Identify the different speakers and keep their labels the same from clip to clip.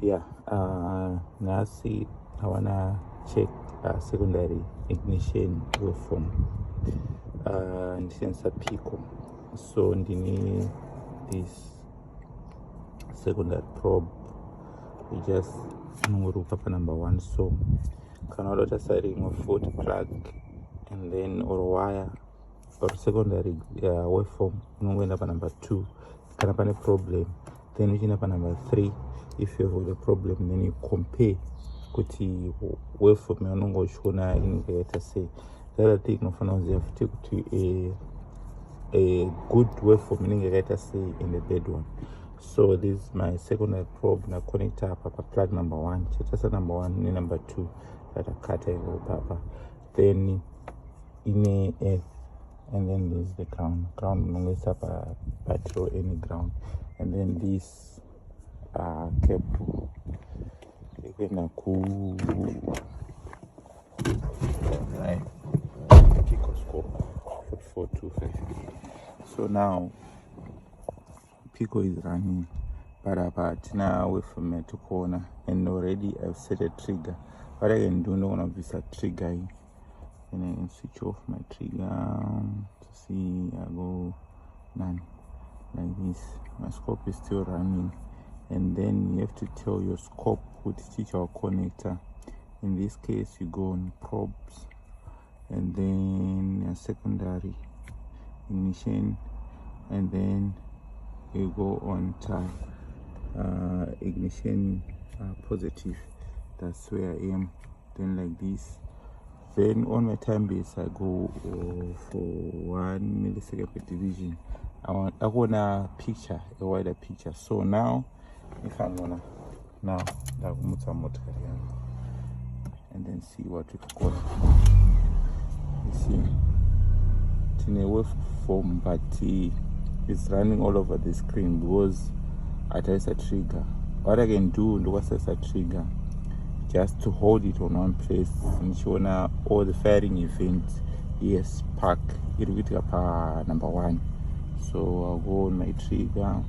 Speaker 1: Yeah, nasi I wanna check secondary ignition waveform ndishandisa pico, so ndine this secondary probe. We just unongoruka pa number 1, so kana wada setting of 40 plug and then or wire or secondary waveform unongoenda pa number 2 kana pane problem, then uchienda pa number 3. If you have a problem, then you compare kuti waveform yaunonga uchiona inenge yaita sei. The other thing unofanira kuziva futi kuti a good waveform inenge yakaita sei and a bad one. So this is my secondary probe na connector apa pa plug number 1. Chatasa number 1 ni number 2 tatakata ivo papa, then ine earth, and then there's the ground unongoisa pa battery or any ground, and then this cable ikuenda ku picoscope 4425. So now pico is running, but tina waveform yatikuona, and already I've set a trigger. What I can do now is a trigger, and I can switch off my trigger to see I go none like this. My scope is still running, and then you have to tell your scope with teach our connector. In this case, you go on probes, and then a secondary ignition, and then you go on ignition positive. That's where I am. Then like this. Then on my time base, I go for 1 millisecond per division. I want a picture, a wider picture. So now, if I'm gonna and then see what we've got. You see, it's in a waveform, but it's running all over the screen because it has a trigger. What I can do was a trigger, just to hold it on one place and show all the firing events. Yes, park it with up number 1. So I'll go on my trigger,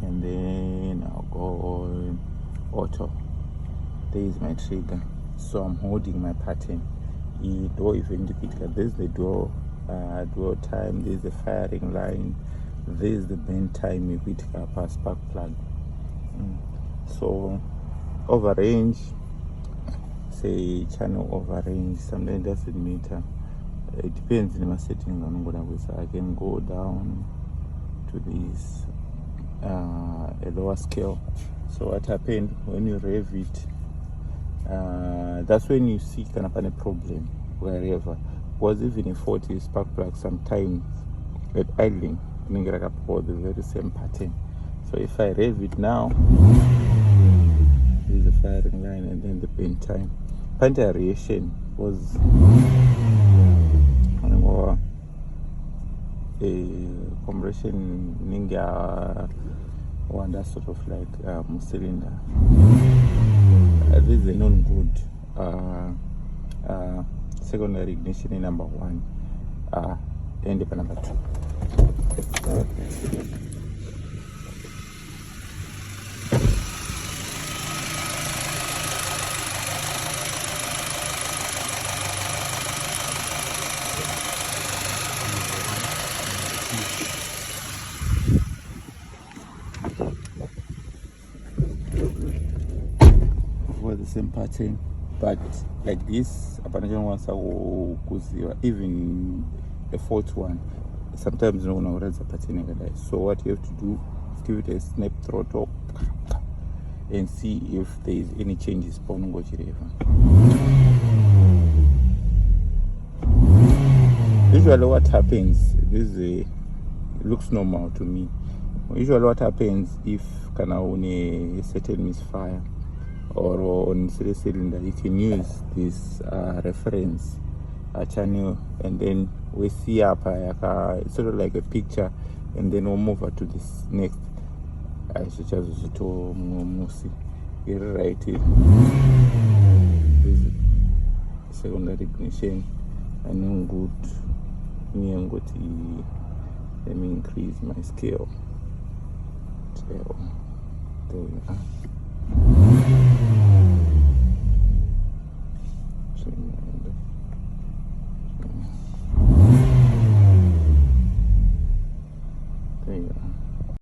Speaker 1: and then I'll go on auto. There is my trigger, so I'm holding my pattern. The door event indicator, this is the door time, this is the firing line, this is the bend time you pick up a spark plug. So over range, say channel over range, sometimes doesn't matter. It depends on my settings. I can go down to this a lower scale. So what happened when you rev it, that's when you see kind of a problem wherever. Was even a 40 spark plug sometimes at idling, you get up for the very same pattern. So if I rev it now, this is the firing line and then the bend time. Variation was a compression ninja one that sort of like cylinder. This is a non-good secondary ignition in number 1 and the number 2. For the same pattern, but like this, even a fourth one, sometimes no one runs a pattern. So what you have to do is give it a snap throttle and see if there is any changes. Usually what happens, it looks normal to me. Usually what happens if on a certain misfire or on serious cylinder, you can use this reference channel, and then we see up it's sort of like a picture, and then we'll move to this next. I should just to write it. This secondary ignition, and good. Let me increase my scale. There we are.